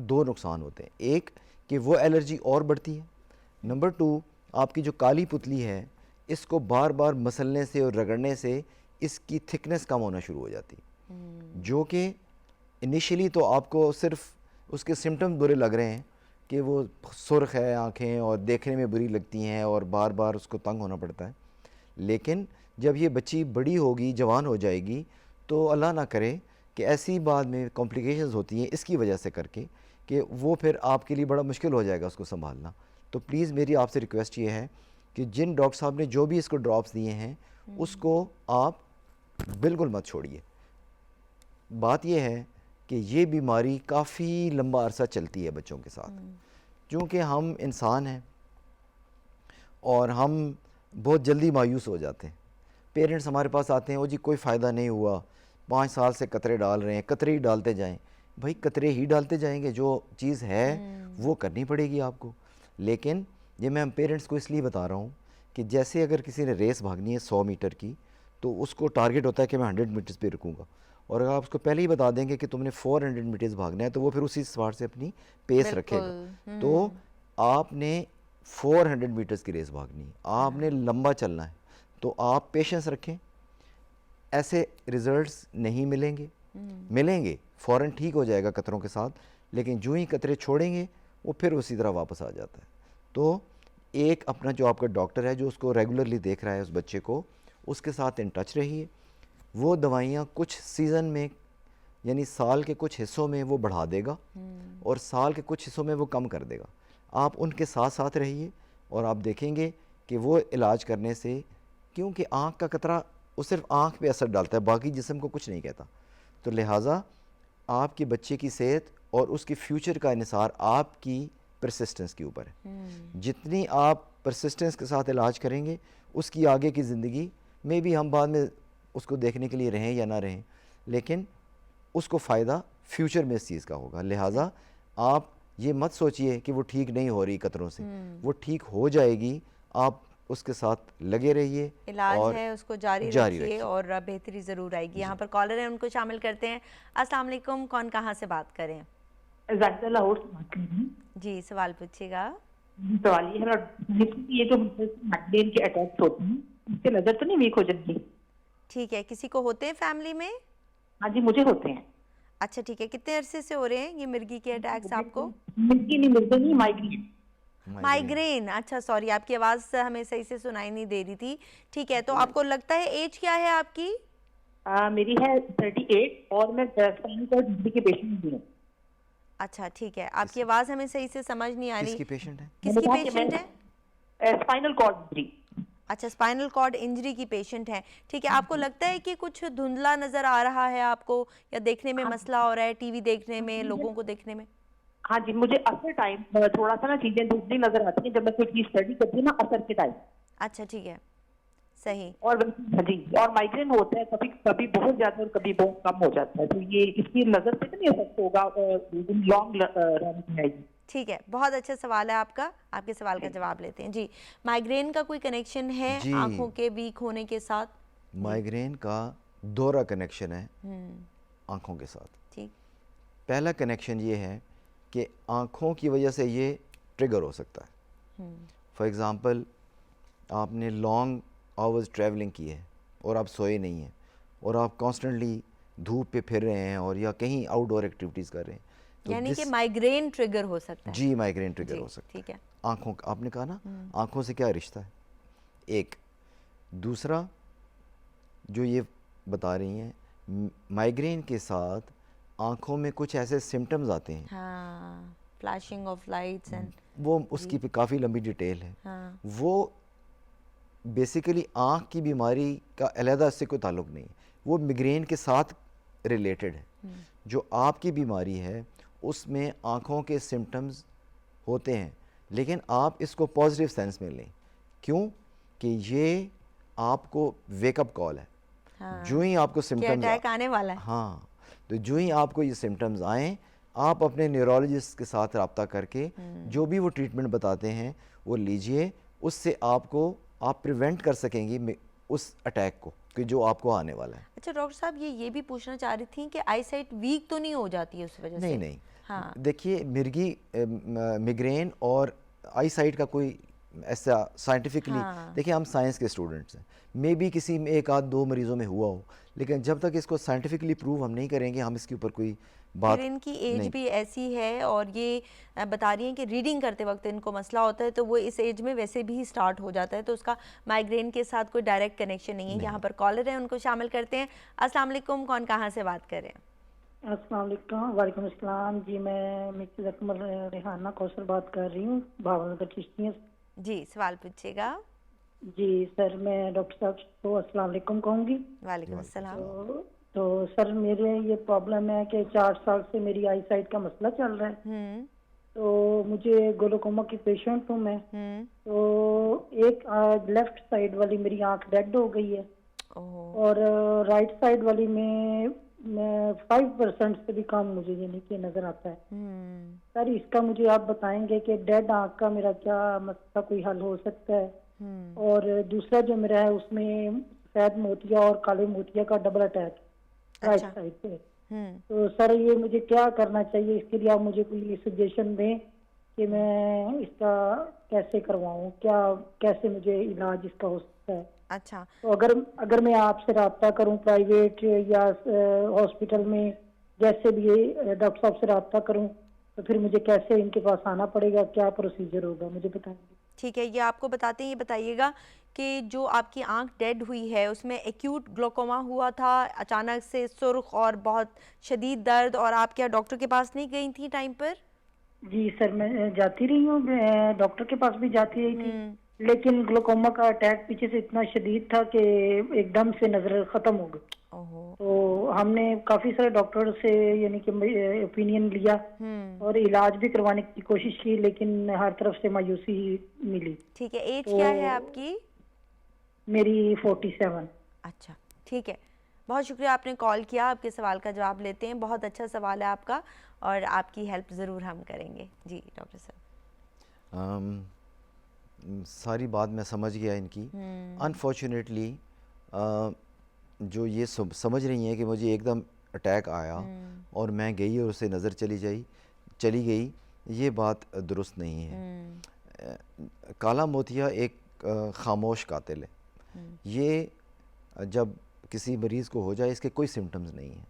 2 نقصان ہوتے ہیں. ایک کہ وہ الرجی اور بڑھتی ہے. نمبر 2, آپ کی جو کالی پتلی ہے اس کو بار بار مسلنے سے اور رگڑنے سے اس کی تھکنس کم ہونا شروع ہو جاتی ہے, جو کہ انیشلی تو آپ کو صرف اس کے سمٹم برے لگ رہے ہیں کہ وہ سرخ ہے آنکھیں اور دیکھنے میں بری لگتی ہیں اور بار بار اس کو تنگ ہونا پڑتا ہے. لیکن جب یہ بچی بڑی ہوگی, جوان ہو جائے گی, تو اللہ نہ کرے کہ ایسی بعد میں کمپلیکیشنز ہوتی ہیں اس کی وجہ سے کر کے کہ وہ پھر آپ کے لیے بڑا مشکل ہو جائے گا اس کو سنبھالنا. تو پلیز میری آپ سے ریکویسٹ یہ ہے کہ جن ڈاکٹر صاحب نے جو بھی اس کو ڈراپس دیے ہیں اس کو آپ بالکل مت چھوڑیے. بات یہ ہے کہ یہ بیماری کافی لمبا عرصہ چلتی ہے بچوں کے ساتھ, چونکہ ہم انسان ہیں اور ہم بہت جلدی مایوس ہو جاتے ہیں. پیرنٹس ہمارے پاس آتے ہیں, وہ جی کوئی فائدہ نہیں ہوا, 5 سال سے قطرے ڈال رہے ہیں, قطرے ہی ڈالتے جائیں. بھائی قطرے ہی ڈالتے جائیں گے, جو چیز ہے وہ کرنی پڑے گی آپ کو. لیکن یہ میں پیرنٹس کو اس لیے بتا رہا ہوں کہ جیسے اگر کسی نے ریس بھاگنی ہے 100 میٹر کی, تو اس کو ٹارگٹ ہوتا ہے کہ میں 100 میٹرز پہ رکوں گا, اور اگر آپ اس کو پہلے ہی بتا دیں گے کہ تم نے 400 میٹرز بھاگنا ہے تو وہ پھر اسی سوار سے اپنی پیس رکھے گا. تو آپ نے 400 میٹرز کی ریس بھاگنی ہے, آپ نے لمبا چلنا ہے, تو آپ پیشنس رکھیں. ایسے ریزلٹس نہیں ملیں گے, ملیں گے فوراً ٹھیک ہو جائے گا قطروں کے ساتھ, لیکن جو ہی قطرے چھوڑیں گے وہ پھر اسی طرح واپس آ جاتا ہے. تو ایک اپنا جو آپ کا ڈاکٹر ہے جو اس کو ریگولرلی دیکھ رہا ہے اس بچے کو, اس کے ساتھ ان ٹچ رہیے. وہ دوائیاں کچھ سیزن میں یعنی سال کے کچھ حصوں میں وہ بڑھا دے گا اور سال کے کچھ حصوں میں وہ کم کر دے گا. آپ ان کے ساتھ ساتھ رہیے اور آپ دیکھیں گے کہ وہ علاج کرنے سے, کیونکہ آنکھ کا قطرہ وہ صرف آنکھ پہ اثر ڈالتا ہے, باقی جسم کو کچھ نہیں کہتا. تو لہٰذا آپ کے بچے کی صحت اور اس کی فیوچر کا انحصار آپ کی پرسسٹنس کے اوپر ہے. جتنی آپ پرسسٹنس کے ساتھ علاج کریں گے, اس کی آگے کی زندگی میں بھی ہم بعد میں اس کو دیکھنے کے لیے رہیں یا نہ رہیں, لیکن اس کو فائدہ فیوچر میں اس چیز کا ہوگا. لہٰذا آپ یہ مت سوچئے کہ وہ ٹھیک نہیں ہو رہی قطروں سے, وہ ٹھیک ہو جائے گی. آپ اس کے ساتھ لگے رہیے, علاج ہے اس کو جاری رکھیے اور بہتری ضرور آئے گی. یہاں پر کالر ہیں, ان کو شامل کرتے ہیں. السلام علیکم, کون کہاں سے بات کریں؟ زاہدہ لاہور سے بات کر رہی ہوں. جی سوال پوچھیے گا. سوال یہ ہے, یہ جو مائگرین کے اٹیکس ہوتے ہیں اس سے نظر تو نہیں ویک ہو جاتی؟ ٹھیک ہے, کسی کو ہوتے ہیں فیملی میں؟ ہاں جی مجھے ہوتے ہیں. اچھا ٹھیک ہے, کتنے عرصے سے ہو رہے ہیں یہ مرگی کے اٹیکس آپ کو؟ مرگی نہیں, مائگرین. مائگرین, اچھا سوری, آپ کی آواز ہمیں صحیح سے سنائی نہیں دے رہی تھی. ٹھیک ہے, تو آپ کو لگتا ہے ایج کیا ہے آپ کی؟ میری ہے 38 اور میں ڈی کے پیشنٹ بھی ہوں. اچھا ٹھیک ہے, آپ کی آواز ہمیں صحیح سے سمجھ نہیں آ رہی. کس کی پیشنٹ ہے؟ کس کی پیشنٹ ہے؟ Spinal cord injury. اچھا اسپائنل کارڈ انجری کی پیشنٹ ہیں, ٹھیک ہے. آپ کو لگتا ہے کہ کچھ دھندلا نظر آ رہا ہے آپ کو, یا دیکھنے میں مسئلہ ہو رہا ہے, ٹی وی دیکھنے میں, لوگوں کو دیکھنے میں؟ ہاں جی, مجھے اثر ٹائم تھوڑا سا نا چیزیں دھندلی نظر آتی ہیں جب میں کوئی چیز اسٹڈی کرتی ہوں نا, اثر کے ٹائم. اچھا ٹھیک ہے, صحیح. اور جی, اور مائگرین ہوتا ہے کبھی کبھی بہت زیادہ اور کبھی بہت کم ہو جاتا ہے, تو یہ اس کی نظر سے نہیں افیکٹ ہوگا لانگ رن میں. ٹھیک ہے, بہت اچھا سوال ہے آپ کا, آپ کے سوال کا جواب لیتے ہیں. جی, مائگرین کا کوئی کنیکشن ہے جی, آنکھوں کے ویک ہونے کے ساتھ؟ مائگرین کا دوہرا کنیکشن ہے آنکھوں کے ساتھ. ٹھیک. پہلا کنیکشن یہ ہے کہ آنکھوں کی وجہ سے یہ ٹریگر ہو سکتا ہے. فار ایگزامپل آپ نے لانگ آورز ٹریولنگ کی ہے اور آپ سوئے نہیں ہیں, اور آپ کانسٹنٹلی دھوپ پہ پھر رہے ہیں اور یا کہیں آؤٹ ڈور ایکٹیویٹیز کر رہے ہیں, یعنی کہ مائگرین ٹریگر ہو سکتا ہے. جی, مائگرین ٹریگر ہو سکتا ہے. ٹھیک ہے. آنکھوں, آپ نے کہا نا آنکھوں سے کیا رشتہ ہے, ایک. دوسرا جو یہ بتا رہی ہیں, مائگرین کے ساتھ آنکھوں میں کچھ ایسے سمٹمز آتے ہیں, ہاں, فلیشنگ آف لائٹس اینڈ, وہ اس کی کافی لمبی ڈیٹیل ہے. وہ بیسیکلی آنکھ کی بیماری کا علیحدہ اس سے کوئی تعلق نہیں ہے, وہ مائگرین کے ساتھ ریلیٹڈ ہے. جو آپ کی بیماری ہے اس میں آنکھوں کے سمٹمز ہوتے ہیں, لیکن آپ اس کو پازیٹیو سینس میں لیں. کیوں کہ یہ آپ کو ویک اپ کال ہے. جو ہی آپ کو سمٹمز اٹیک آنے والا ہے, ہاں, تو جو ہی آپ کو یہ سمٹمز آئیں, آپ اپنے نیورولوجسٹ کے ساتھ رابطہ کر کے جو بھی وہ ٹریٹمنٹ بتاتے ہیں وہ لیجئے. اس سے آپ کو آپ پریونٹ کر سکیں گی اس اٹیک کو کہ جو آپ کو آنے والا ہے. اچھا ڈاکٹر صاحب, یہ بھی پوچھنا چاہ رہی تھیں کہ آئی سائٹ ویک تو نہیں ہو جاتی ہے اس وجہ سے؟ نہیں, دیکھیے مرگی مائگرین اور آئی سائٹ کا کوئی ایسا سائنٹیفکلی, دیکھیے ہم سائنس کے اسٹوڈنٹس ہیں, مے بی کسی میں ایک آدھ دو مریضوں میں ہوا ہو, لیکن جب تک اس کو سائنٹیفکلی پروو ہم نہیں کریں گے ہم اس کے اوپر کوئی بات. پھر ان کی ایج بھی ایسی ہے, اور یہ بتا رہی ہیں کہ ریڈنگ کرتے وقت ان کو مسئلہ ہوتا ہے, تو وہ اس ایج میں ویسے بھی اسٹارٹ ہو جاتا ہے, تو اس کا مائگرین کے ساتھ کوئی ڈائریکٹ کنیکشن نہیں ہے. یہاں پر کالر ہیں, ان کو شامل کرتے ہیں. السلام علیکم, کون کہاں سے بات کر رہے ہیں؟ السلام علیکم. وعلیکم السلام جی, میں مسز اکمل ریحانہ کوثر بات کر رہی ہوں, بھاول نگر چشتیاں. جی, سوال پوچھیے گا. جی سر, میں ڈاکٹر صاحب کو السلام علیکم کہوں گی. وعلیکم السلام. تو سر میرے یہ پرابلم ہے کہ 4 سال سے میری آئی سائٹ کا مسئلہ چل رہا ہے. تو مجھے گلوکوما کی پیشنٹ ہوں میں. تو ایک لیفٹ سائڈ والی میری آنکھ ڈیڈ ہو گئی ہے, اور رائٹ سائڈ والی میں 5% سے بھی کم مجھے یعنی کہ نظر آتا ہے. سر اس کا مجھے آپ بتائیں گے کہ ڈیڈ آنکھ کا میرا کیا مسئلہ کوئی حل ہو سکتا ہے؟ اور دوسرا جو میرا ہے اس میں سفید موتیا اور کالے موتیا کا ڈبل اٹیک رائٹ سائڈ پہ. تو سر یہ مجھے کیا کرنا چاہیے, اس کے لیے آپ مجھے کوئی سجیشن دیں کہ میں اس کا کیسے کرواؤں, کیسے مجھے علاج اس کا ہو سکتا ہے. اچھا, تو اگر میں آپ سے رابطہ کروں پرائیویٹ یا ہاسپٹل میں, جیسے بھی ڈاکٹر صاحب سے رابطہ کروں, تو پھر مجھے کیسے ان کے پاس آنا پڑے گا, کیا پروسیجر ہوگا, مجھے بتائیں گے. ٹھیک ہے, یہ آپ کو بتاتے ہیں. یہ بتائیے گا کہ جو آپ کی آنکھ ڈیڈ ہوئی ہے اس میں ایکیوٹ گلوکوما ہوا تھا, اچانک سے سرخ اور بہت شدید درد, اور آپ کیا ڈاکٹر کے پاس نہیں گئی تھی ٹائم پر؟ جی سر, میں جاتی رہی ہوں, ڈاکٹر کے پاس بھی جاتی رہی تھی, لیکن گلوکوما کا اٹیک پیچھے سے اتنا شدید تھا کہ ایک دم سے نظر ختم ہو گئی. تو ہم نے کافی سارے ڈاکٹر سے یعنی کہ اوپینین لیا اور علاج بھی کروانے کی کوشش کی, لیکن ہر طرف سے مایوسی ملی. ٹھیک ہے, ایج کیا ہے آپ کی؟ میری 47. اچھا ٹھیک ہے, بہت شکریہ آپ نے کال کیا. آپ کے سوال کا جواب لیتے ہیں. بہت اچھا سوال ہے آپ کا, اور آپ کی ہیلپ ضرور ہم کریں گے. جی ڈاکٹر صاحب. ساری بات میں سمجھ گیا ان کی. انفارچونیٹلی جو یہ سمجھ رہی ہیں کہ مجھے ایک دم اٹیک آیا اور میں گئی اور اسے نظر چلی گئی, یہ بات درست نہیں ہے. کالا موتیا ایک خاموش قاتل ہے. یہ جب کسی مریض کو ہو جائے اس کے کوئی سمٹمز نہیں ہیں.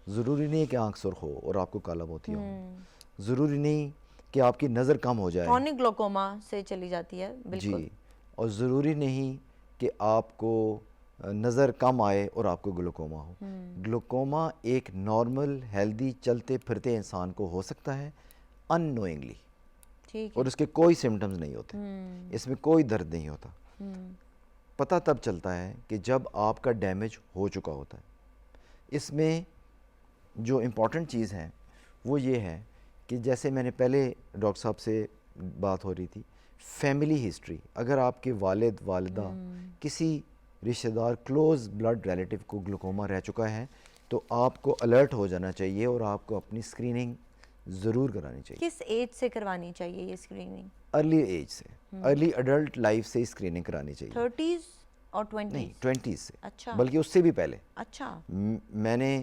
ضروری نہیں کہ آنکھ سرخ ہو اور آپ کو کالا موتیا ہو, ضروری نہیں کہ آپ کی نظر کم ہو جائے, کرونک گلوکوما سے چلی جاتی ہے بالکل. جی, اور ضروری نہیں کہ آپ کو نظر کم آئے اور آپ کو گلوکوما ہو. گلوکوما ایک نارمل ہیلدی چلتے پھرتے انسان کو ہو سکتا ہے ان نوئنگلی, اور اس کے کوئی سمٹمز نہیں ہوتے, اس میں کوئی درد نہیں ہوتا. پتہ تب چلتا ہے کہ جب آپ کا ڈیمیج ہو چکا ہوتا ہے۔ اس میں جو امپورٹنٹ چیز ہے وہ یہ ہے کہ جیسے میں نے پہلے ڈاکٹر صاحب سے بات ہو رہی تھی، فیملی ہسٹری، اگر آپ کے والد والدہ کسی رشتہ دار کلوز بلڈ ریلیٹیو کو گلوکوما رہ چکا ہے تو آپ کو الرٹ ہو جانا چاہیے اور آپ کو اپنی اسکریننگ ضرور کرانی چاہیے۔ کس ایج سے کروانی چاہیے یہ اسکریننگ؟ ارلی ایج سے، ارلی ایڈلٹ لائف سے اسکریننگ کرانی چاہیے۔ 30s اور 20s؟ نہیں، 20s سے، اچھا، بلکہ اس سے بھی پہلے۔ اچھا، میں نے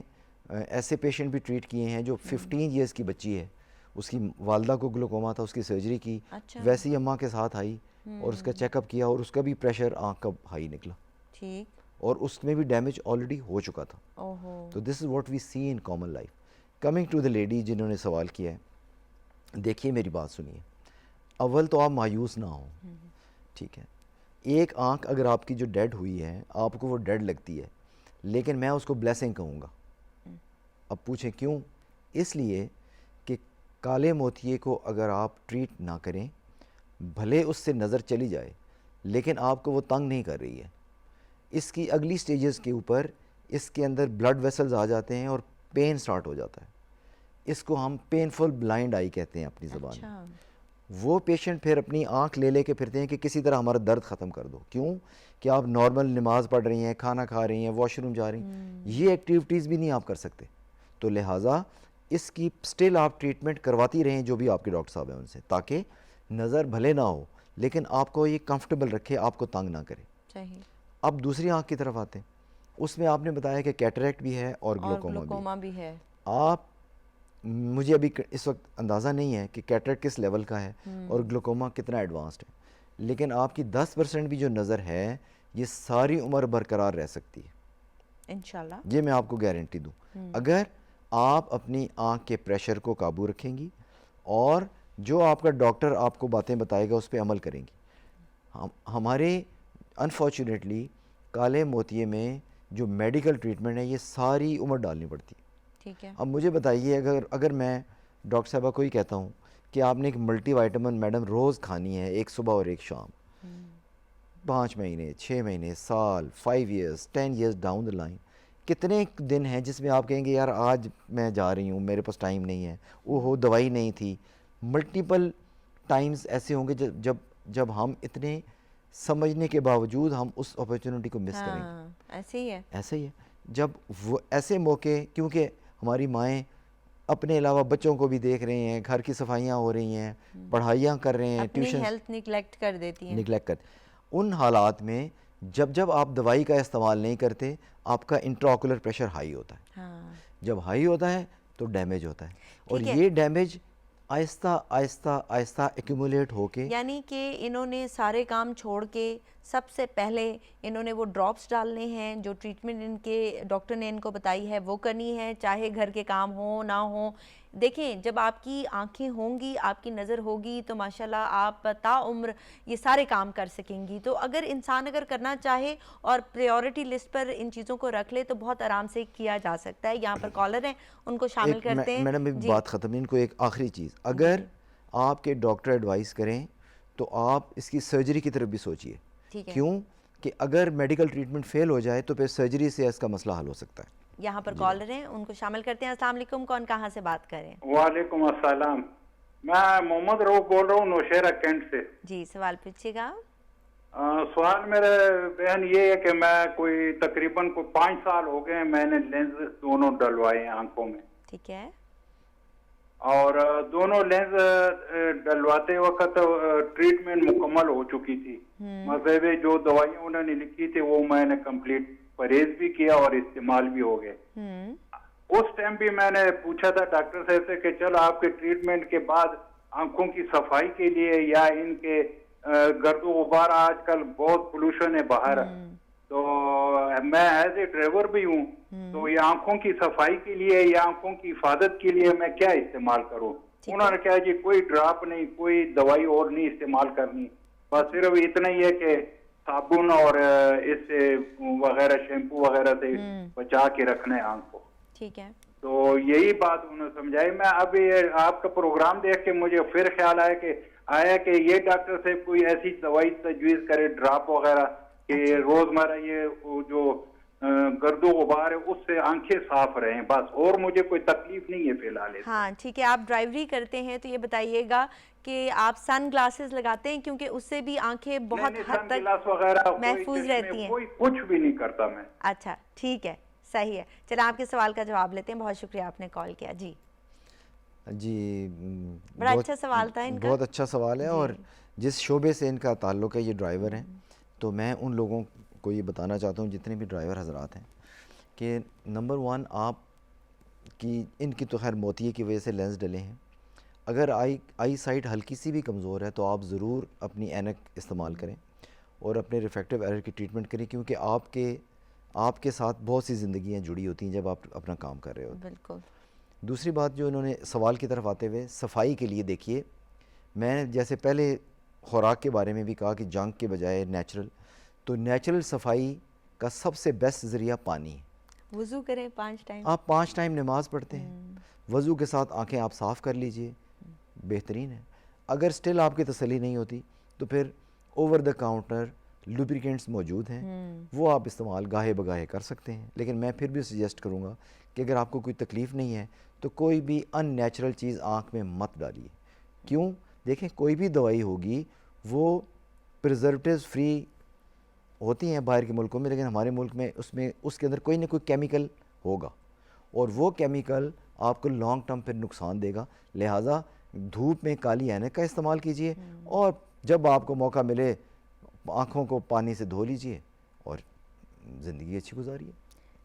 ایسے پیشنٹ بھی ٹریٹ کیے ہیں جو 15 ایئرس کی بچی ہے، اس کی والدہ کو گلوکوما تھا، اس کی سرجری کی، ویسی اماں کے ساتھ آئی اور اس کا چیک اپ کیا اور اس کا بھی پریشر آنکھ کا ہائی نکلا، ٹھیک، اور اس میں بھی ڈیمیج آلریڈی ہو چکا تھا۔ اوہو، تو this is what we see in common life. Coming to the lady جنہوں نے سوال کیا ہے، دیکھیے میری بات سنیے، اول تو آپ مایوس نہ ہوں، ٹھیک ہے؟ ایک آنکھ اگر آپ کی جو ڈیڈ ہوئی ہے، آپ کو وہ ڈیڈ لگتی ہے، لیکن میں اس کو بلیسنگ کہوں گا۔ اب پوچھیں کیوں؟ اس لیے کہ کالے موتیے کو اگر آپ ٹریٹ نہ کریں، بھلے اس سے نظر چلی جائے لیکن آپ کو وہ تنگ نہیں کر رہی ہے۔ اس کی اگلی سٹیجز کے اوپر اس کے اندر بلڈ ویسلز آ جاتے ہیں اور پین سٹارٹ ہو جاتا ہے، اس کو ہم پینفل بلائنڈ آئی کہتے ہیں اپنی زبان میں۔ وہ پیشنٹ پھر اپنی آنکھ لے کے پھرتے ہیں کہ کسی طرح ہمارا درد ختم کر دو۔ کیوں؟ کہ آپ نارمل نماز پڑھ رہی ہیں، کھانا کھا رہی ہیں، واش روم جا رہی ہیں، یہ ایکٹیویٹیز بھی نہیں آپ کر سکتے، تو لہٰذا اس کی سٹل آپ ٹریٹمنٹ کرواتی رہیں جو بھی آپ کے ڈاکٹر صاحب ہیں ان سے، تاکہ نظر بھلے نہ ہو لیکن آپ کو یہ کمفرٹیبل رکھے، آپ کو تنگ نہ کرے۔ صحیح۔ اب دوسری آنکھ کی طرف آتے ہیں، اس میں آپ نے بتایا کہ کیٹریکٹ بھی ہے اور گلوکوما بھی ہے۔ آپ مجھے ابھی اس وقت اندازہ نہیں ہے کہ کیٹریکٹ کس لیول کا ہے اور گلوکوما کتنا ایڈوانسڈ ہے، لیکن آپ کی 10% بھی جو نظر ہے یہ ساری عمر برقرار رہ سکتی ہے انشاءاللہ، یہ میں آپ کو گارنٹی دوں، اگر آپ اپنی آنکھ کے پریشر کو قابو رکھیں گی اور جو آپ کا ڈاکٹر آپ کو باتیں بتائے گا اس پہ عمل کریں گی۔ ہمارے انفارچونیٹلی کالے موتیے میں جو میڈیکل ٹریٹمنٹ ہے یہ ساری عمر ڈالنی پڑتی ہے۔ ٹھیک ہے، اب مجھے بتائیے اگر میں ڈاکٹر صاحبہ کو ہی کہتا ہوں کہ آپ نے ایک ملٹی وائٹامن میڈم روز کھانی ہے، ایک صبح اور ایک شام، 5 مہینے، 6 مہینے، سال، 5 years, 10 years down the line, کتنے دن ہیں جس میں آپ کہیں گے یار آج میں جا رہی ہوں، میرے پاس ٹائم نہیں ہے، وہ دوائی نہیں تھی۔ ملٹیپل ٹائمز ایسے ہوں گے جب ہم اتنے سمجھنے کے باوجود ہم اس اپرچونٹی کو مس کریں گے۔ ایسے ہی ہے، ایسے ہی ہے، جب وہ ایسے موقع، کیونکہ ہماری مائیں اپنے علاوہ بچوں کو بھی دیکھ رہے ہیں، گھر کی صفائیاں ہو رہی ہیں، پڑھائیاں کر رہے ہیں، اپنی ٹیوشن ہیلتھ نگلیکٹ کر دیتی ہیں، نگلیکٹ کر، ان حالات میں جب آپ دوائی کا استعمال نہیں کرتے آپ کا انٹراآکولر پریشر ہائی ہوتا ہے، جب ہائی ہوتا ہے تو ڈیمیج ہوتا ہے، اور یہ ڈیمیج آہستہ آہستہ آہستہ ایکومولیٹ ہو کے، یعنی کہ انہوں نے سارے کام چھوڑ کے سب سے پہلے انہوں نے وہ ڈراپس ڈالنے ہیں جو ٹریٹمنٹ ان کے ڈاکٹر نے ان کو بتائی ہے وہ کرنی ہے، چاہے گھر کے کام ہوں نہ ہوں۔ دیکھیں جب آپ کی آنکھیں ہوں گی، آپ کی نظر ہوگی تو ماشاءاللہ آپ تا عمر یہ سارے کام کر سکیں گی۔ تو اگر انسان کرنا چاہے اور پریورٹی لسٹ پر ان چیزوں کو رکھ لے تو بہت آرام سے کیا جا سکتا ہے۔ یہاں پر کالر ہیں، ان کو شامل کرتے ہیں۔ میڈم بات ختم، ان کو ایک آخری چیز، اگر آپ کے ڈاکٹر ایڈوائز کریں تو آپ اس کی سرجری کی طرف بھی سوچئے، کیوں کہ اگر میڈیکل ٹریٹمنٹ فیل ہو جائے تو پھر سرجری سے اس کا مسئلہ حل ہو سکتا ہے۔ یہاں پر کالر ہیں، ان کو شامل کرتے ہیں۔ السلام علیکم، کون کہاں سے بات کر رہے ہیں؟ وعلیکم السلام، میں محمد روف بول رہا ہوں نوشہرہ کینٹ سے۔ جی سوال پوچھیے گا۔ سوال میرے بہن یہ ہے کہ میں کوئی تقریباً 5 سال ہو گئے ہیں، میں نے لینز دونوں ڈلوائے ہیں آنکھوں میں، ٹھیک ہے، اور دونوں لینز ڈلواتے وقت ٹریٹمنٹ مکمل ہو چکی تھی، مطلب جو دوائیاں انہوں نے لکھی تھی وہ میں نے کمپلیٹ پرہیز بھی کیا اور استعمال بھی ہو گئے۔ اس ٹائم بھی میں نے پوچھا تھا ڈاکٹر صاحب سے کہ چل آپ کے ٹریٹمنٹ کے بعد آنکھوں کی صفائی کے لیے یا ان کے گرد و غبار، آج کل بہت پولوشن ہے باہر، تو میں ایز اے ڈرائیور بھی ہوں، تو یہ آنکھوں کی صفائی کے لیے یا آنکھوں کی حفاظت کے لیے میں کیا استعمال کروں؟ انہوں نے کہا جی کوئی ڈراپ نہیں، کوئی دوائی اور نہیں استعمال کرنی، بس صرف اتنا ہی ہے کہ صابن اور اس سے وغیرہ شیمپو وغیرہ سے بچا کے رکھنا ہے آنکھ کو۔ ٹھیک ہے، تو یہی بات انہوں نے سمجھائی۔ میں ابھی آپ کا پروگرام دیکھ کے مجھے پھر خیال آیا کہ یہ ڈاکٹر سے کوئی ایسی دوائی تجویز کرے ڈراپ وغیرہ کہ روزمرہ یہ جو گرد و غبار ہے اس سے آنکھیں صاف رہیں بس، اور مجھے کوئی تکلیف نہیں ہے فی الحال۔ ہاں ٹھیک ہے، آپ ڈرائیوری کرتے ہیں تو یہ بتائیے گا کہ آپ سن گلاسز لگاتے ہیں، کیونکہ اس سے بھی آنکھیں بہت حد تک محفوظ رہتی ہیں؟ کوئی کچھ بھی نہیں کرتا میں۔ اچھا ٹھیک ہے، صحیح ہے، چلیں آپ کے سوال کا جواب لیتے ہیں۔ بہت شکریہ آپ نے کال کیا۔ جی بڑا اچھا سوال تھا ان کا، بہت اچھا سوال ہے، اور جس شعبے سے ان کا تعلق ہے، یہ ڈرائیور ہیں، تو میں ان لوگوں کو یہ بتانا چاہتا ہوں جتنے بھی ڈرائیور حضرات ہیں کہ نمبر 1 آپ کی ان کی تو خیر موتیے کی وجہ سے لینس ڈلے ہیں، اگر آئی سائٹ ہلکی سی بھی کمزور ہے تو آپ ضرور اپنی اینک استعمال کریں اور اپنے ریفریکٹیو ایرر کی ٹریٹمنٹ کریں، کیونکہ آپ کے ساتھ بہت سی زندگیاں جڑی ہوتی ہیں جب آپ اپنا کام کر رہے ہوتے ہیں۔ بالکل۔ دوسری بات جو انہوں نے سوال کی طرف آتے ہوئے صفائی کے لیے، دیکھیے میں نے جیسے پہلے خوراک کے بارے میں بھی کہا کہ جنک کے بجائے نیچرل، تو نیچرل صفائی کا سب سے بیسٹ ذریعہ پانی ہے۔ وضو کریں 5 ٹائم، آپ 5 ٹائم نماز پڑھتے ہیں، وضو کے ساتھ آنکھیں آپ صاف کر لیجئے، بہترین ہے۔ اگر سٹل آپ کی تسلی نہیں ہوتی تو پھر اوور دا کاؤنٹر لوبریکینٹس موجود ہیں، وہ آپ استعمال گاہے بگاہے کر سکتے ہیں، لیکن میں پھر بھی سجیسٹ کروں گا کہ اگر آپ کو کوئی تکلیف نہیں ہے تو کوئی بھی ان نیچرل چیز آنکھ میں مت ڈالیے۔ کیوں؟ دیکھیں کوئی بھی دوائی ہوگی وہ پریزرویٹیوز فری ہوتی ہیں باہر کے ملکوں میں، لیکن ہمارے ملک میں اس کے اندر کوئی نہ کوئی کیمیکل ہوگا، اور وہ کیمیکل آپ کو لانگ ٹرم پھر نقصان دے گا۔ لہٰذا دھوپ میں کالی اینک کا استعمال کیجئے، اور جب آپ کو موقع ملے آنکھوں کو پانی سے دھو لیجئے اور زندگی اچھی گزاریے۔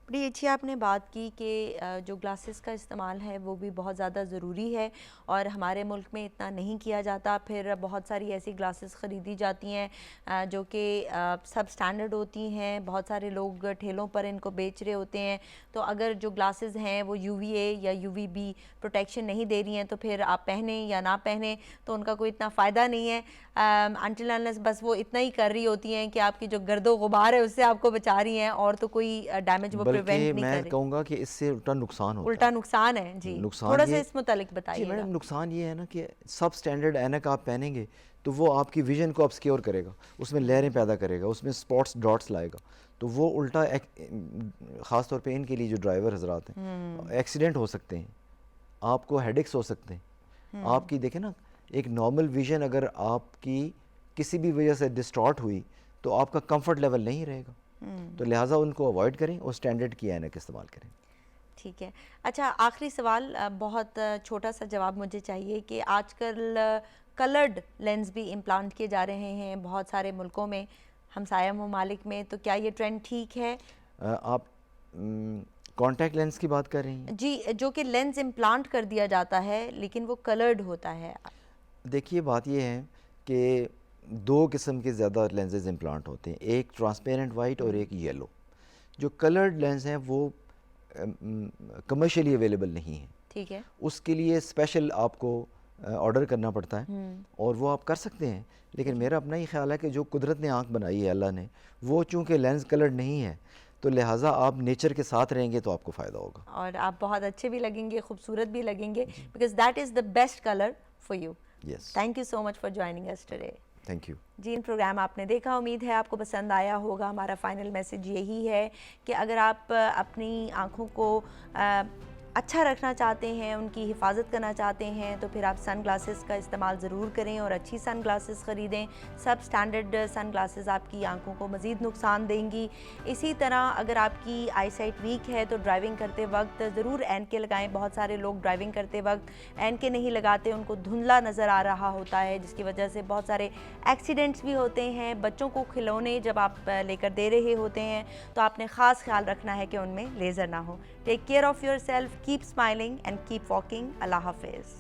بڑی اچھی آپ نے بات کی کہ جو گلاسز کا استعمال ہے وہ بھی بہت زیادہ ضروری ہے، اور ہمارے ملک میں اتنا نہیں کیا جاتا۔ پھر بہت ساری ایسی گلاسز خریدی جاتی ہیں جو کہ سب سٹینڈرڈ ہوتی ہیں، بہت سارے لوگ ٹھیلوں پر ان کو بیچ رہے ہوتے ہیں، تو اگر جو گلاسز ہیں وہ UVA یا UVB پروٹیکشن نہیں دے رہی ہیں تو پھر آپ پہنیں یا نہ پہنیں تو ان کا کوئی اتنا فائدہ نہیں ہے، انٹل انلیس بس وہ اتنا ہی کر رہی ہوتی ہیں کہ آپ کی جو گرد و غبار ہے اس سے آپ کو بچا رہی ہیں، اور تو کوئی ڈیمیج وہ بلکہ میں کہوں گا کہ اس سے الٹا نقصان ہوتا ہے۔ الٹا نقصان ہے۔ جی تھوڑا سا اس متعلق بتائیے۔ جی میڈم، نقصان یہ ہے نا کہ سب سٹینڈرڈ اینک آپ پہنیں گے تو وہ آپ کی ویژن کو obscure کرے گا، اس میں لہریں پیدا کرے گا، اس میں سپاٹس ڈاٹس لائے گا، تو وہ الٹا خاص طور پہ ان کے لیے جو ڈرائیور حضرات ہیں ایکسیڈنٹ ہو سکتے ہیں، آپ کو ہیڈ ایکس ہو سکتے ہیں۔ آپ کی دیکھیں نا ایک نارمل ویژن اگر آپ کی کسی بھی وجہ سے ڈسٹارٹ ہوئی تو آپ کا کمفرٹ لیول نہیں رہے گا، تو لہٰذا ان کو اوائڈ کریں اور سٹینڈرڈ کی اینک استعمال کریں۔ ٹھیک ہے، اچھا آخری سوال، بہت چھوٹا سا جواب مجھے چاہیے کہ آج کل کلرڈ لینس بھی امپلانٹ کیے جا رہے ہیں بہت سارے ملکوں میں، ہمسایہ ممالک میں، تو کیا یہ ٹرینڈ ٹھیک ہے؟ آپ کانٹیکٹ لینس کی بات کر رہی ہیں؟ جی، جو کہ لینس امپلانٹ کر دیا جاتا ہے لیکن وہ کلرڈ ہوتا ہے۔ دیکھیے بات یہ ہے کہ 2 قسم کے زیادہ لینزز امپلانٹ ہوتے ہیں، ایک ٹرانسپیرنٹ وائٹ اور ایک یلو۔ جو کلرڈ لینس ہیں وہ کمرشلی اویلیبل نہیں ہیں، ٹھیک ہے، اس کے لیے اسپیشل آپ کو آرڈر کرنا پڑتا ہے، اور وہ آپ کر سکتے ہیں، لیکن میرا اپنا ہی خیال ہے کہ جو قدرت نے آنکھ بنائی ہے اللہ نے، وہ چونکہ لینس کلرڈ نہیں ہے تو لہٰذا آپ نیچر کے ساتھ رہیں گے تو آپ کو فائدہ ہوگا، اور آپ بہت اچھے بھی لگیں گے، خوبصورت بھی لگیں گے، because that is the best colour for you. Yes, thank you so much for joining اس ٹوڈے۔ Thank you. جی، پروگرام آپ نے دیکھا، امید ہے آپ کو پسند آیا ہوگا۔ ہمارا فائنل میسیج یہی ہے کہ اگر آپ اپنی آنکھوں کو اچھا رکھنا چاہتے ہیں، ان کی حفاظت کرنا چاہتے ہیں، تو پھر آپ سن گلاسز کا استعمال ضرور کریں اور اچھی سن گلاسز خریدیں۔ سب سٹینڈرڈ سن گلاسز آپ کی آنکھوں کو مزید نقصان دیں گی۔ اسی طرح اگر آپ کی آئی سائٹ ویک ہے تو ڈرائیونگ کرتے وقت ضرور اینکیں لگائیں۔ بہت سارے لوگ ڈرائیونگ کرتے وقت اینکیں نہیں لگاتے، ان کو دھندلا نظر آ رہا ہوتا ہے، جس کی وجہ سے بہت سارے ایکسیڈنٹس بھی ہوتے ہیں۔ بچوں کو کھلونے جب آپ لے کر دے رہے ہوتے ہیں تو آپ نے خاص خیال رکھنا ہے کہ ان میں لیزر نہ ہو۔ Take care of your self, keep smiling and keep walking. اللہ حافظ۔